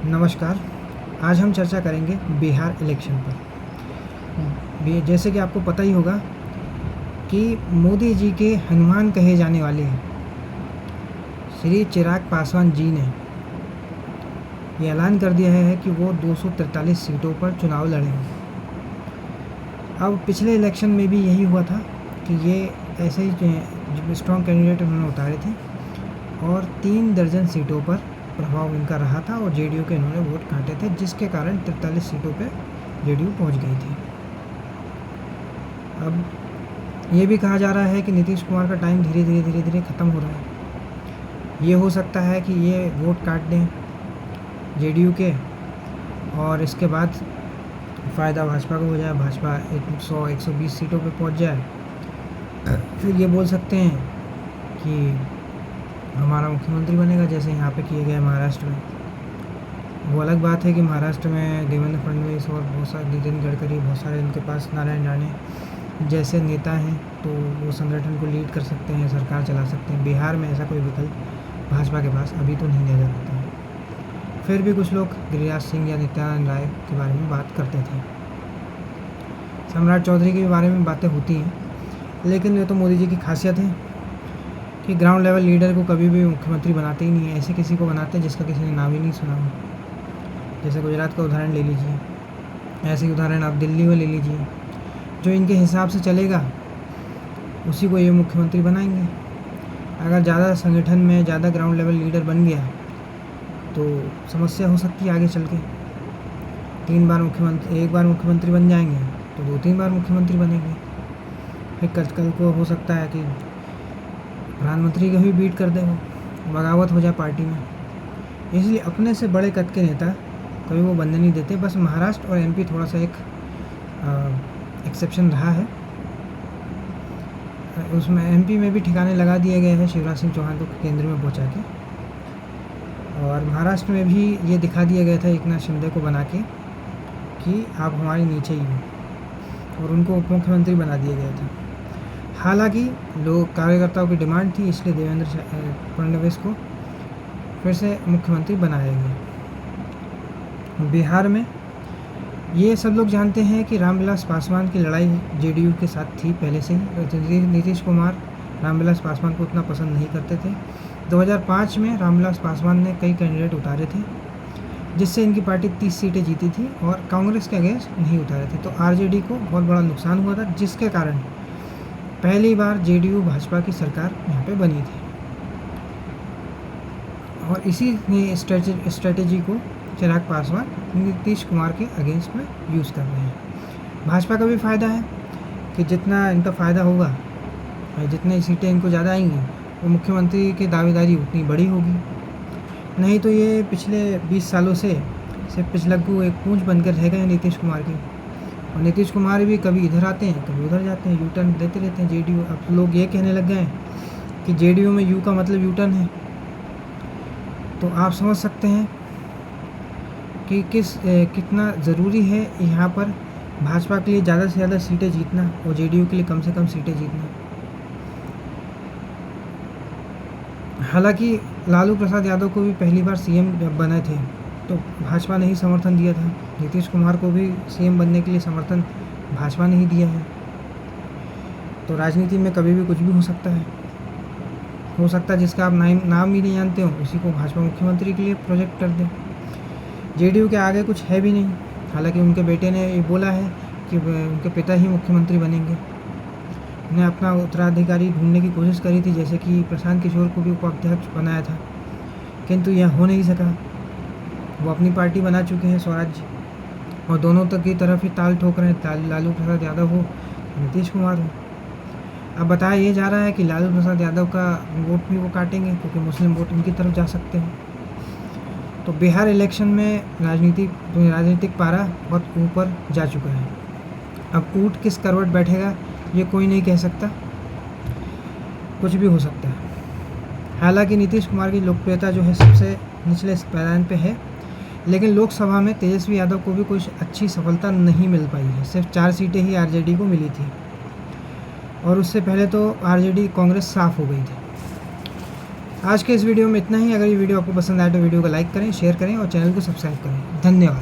नमस्कार। आज हम चर्चा करेंगे बिहार इलेक्शन पर। जैसे कि आपको पता ही होगा कि मोदी जी के हनुमान कहे जाने वाले श्री चिराग पासवान जी ने ये ऐलान कर दिया है कि वो 243 सीटों पर चुनाव लड़ेंगे। अब पिछले इलेक्शन में भी यही हुआ था कि ये ऐसे ही स्ट्रॉन्ग कैंडिडेट उन्होंने उतारे थे और 3 दर्जन सीटों पर प्रभाव इनका रहा था और जेडीयू के इन्होंने वोट काटे थे, जिसके कारण 43 सीटों पे जेडीयू पहुंच गई थी। अब ये भी कहा जा रहा है कि नीतीश कुमार का टाइम धीरे धीरे ख़त्म हो रहा है। ये हो सकता है कि ये वोट काट दें जेडीयू के और इसके बाद फ़ायदा भाजपा को हो जाए, भाजपा 100-120 सीटों पे पहुंच जाए। फिर ये बोल सकते हैं कि हमारा मुख्यमंत्री बनेगा, जैसे यहाँ पे किए गए महाराष्ट्र में। वो अलग बात है कि महाराष्ट्र में देवेंद्र फडणवीस और बहुत सारे नितिन गडकरी, बहुत सारे उनके पास नारायण राणे जैसे नेता हैं, तो वो संगठन को लीड कर सकते हैं, सरकार चला सकते हैं। बिहार में ऐसा कोई विकल्प भाजपा के पास अभी तो नहीं नजर आता है। फिर भी कुछ लोग गिरिराज सिंह या नित्यानंद राय के बारे में बात करते थे, सम्राट चौधरी के बारे में बातें होती हैं, लेकिन ये तो मोदी जी की खासियत है कि ग्राउंड लेवल लीडर को कभी भी मुख्यमंत्री बनाते ही नहीं है। ऐसे किसी को बनाते हैं जिसका किसी ने नाम ही नहीं सुना हो। जैसे गुजरात का उदाहरण ले लीजिए, ऐसे ही उदाहरण आप दिल्ली में ले लीजिए। जो इनके हिसाब से चलेगा उसी को ये मुख्यमंत्री बनाएंगे। अगर ज़्यादा संगठन में ज़्यादा ग्राउंड लेवल लीडर बन गया तो समस्या हो सकती है आगे चल के। 3 बार मुख्यमंत्री, एक बार मुख्यमंत्री बन जाएंगे तो 2-3 बार मुख्यमंत्री बनेंगे। फिर कल को हो सकता है कि प्रधानमंत्री का भी बीट कर दे, वो बगावत हो जाए पार्टी में। इसलिए अपने से बड़े कद के नेता कभी वो बनने नहीं देते। बस महाराष्ट्र और एमपी थोड़ा सा एक एक्सेप्शन रहा है। उसमें एमपी में भी ठिकाने लगा दिए गए हैं शिवराज सिंह चौहान को केंद्र में पहुंचा के, और महाराष्ट्र में भी ये दिखा दिया गया था एकनाथ शिंदे को बना के कि आप हमारे नीचे ही हो, और उनको उप मुख्यमंत्री बना दिया गया था। हालांकि लोग कार्यकर्ताओं की डिमांड थी, इसलिए देवेंद्र फडणवीस को फिर से मुख्यमंत्री बनाया गया। बिहार में ये सब लोग जानते हैं कि रामविलास पासवान की लड़ाई जेडीयू के साथ थी पहले से ही। नीतीश कुमार रामविलास पासवान को उतना पसंद नहीं करते थे। 2005 में रामविलास पासवान ने कई कैंडिडेट उतारे थे, जिससे इनकी पार्टी 30 सीटें जीती थी और कांग्रेस के अगेंस्ट नहीं उतारे थे। तो आरजेडी को बहुत बड़ा नुकसान हुआ था, जिसके कारण पहली बार जेडीयू भाजपा की सरकार यहाँ पे बनी थी। और इसी स्ट्रेटेजी को चिराग पासवान नीतीश कुमार के अगेंस्ट में यूज़ कर रहे हैं। भाजपा का भी फ़ायदा है कि जितना इनका फ़ायदा होगा, जितनी सीटें इनको ज़्यादा आएंगी, वो मुख्यमंत्री की दावेदारी उतनी बड़ी होगी। नहीं तो ये पिछले 20 सालों से सिर्फ पिछलग्गू एक पूंछ बनकर रह गए नीतीश कुमार की। और नीतीश कुमार भी कभी इधर आते हैं कभी उधर जाते हैं, यू टर्न देते रहते हैं जेडीयू। अब लोग ये कहने लग गए हैं कि जेडीयू में यू का मतलब यू टर्न है। तो आप समझ सकते हैं कि कितना ज़रूरी है यहाँ पर भाजपा के लिए ज़्यादा से ज़्यादा सीटें जीतना और जेडीयू के लिए कम से कम सीटें जीतना। हालांकि लालू प्रसाद यादव को भी पहली बार सीएम जब बने थे तो भाजपा ने ही समर्थन दिया था। नीतीश कुमार को भी सीएम बनने के लिए समर्थन भाजपा ने ही दिया है। तो राजनीति में कभी भी कुछ भी हो सकता है जिसका आप नाम ही नहीं जानते हो, उसी को भाजपा मुख्यमंत्री के लिए प्रोजेक्ट कर दें। जेडीयू के आगे कुछ है भी नहीं। हालांकि उनके बेटे ने ये बोला है कि उनके पिता ही मुख्यमंत्री बनेंगे। उन्हें अपना उत्तराधिकारी ढूंढने की कोशिश करी थी, जैसे कि प्रशांत किशोर को भी उपाध्यक्ष बनाया था, किंतु यह हो नहीं सका। वो अपनी पार्टी बना चुके हैं स्वराज्य, और दोनों तक की तरफ ही ताल ठोक रहे हैं, लालू प्रसाद यादव हो, नीतीश कुमार हो। अब बताया ये जा रहा है कि लालू प्रसाद यादव का वोट भी वो काटेंगे, क्योंकि मुस्लिम वोट उनकी तरफ जा सकते हैं। तो बिहार इलेक्शन में राजनीतिक पारा बहुत ऊपर जा चुका है। अब ऊँट किस करवट बैठेगा ये कोई नहीं कह सकता, कुछ भी हो सकता है। हालांकि नीतीश कुमार की लोकप्रियता जो है सबसे निचले पैमाने पे है, लेकिन लोकसभा में तेजस्वी यादव को भी कुछ अच्छी सफलता नहीं मिल पाई है। सिर्फ 4 सीटें ही आरजेडी को मिली थी, और उससे पहले तो आरजेडी कांग्रेस साफ हो गई थी। आज के इस वीडियो में इतना ही। अगर ये वीडियो आपको पसंद आए तो वीडियो को लाइक करें, शेयर करें और चैनल को सब्सक्राइब करें। धन्यवाद।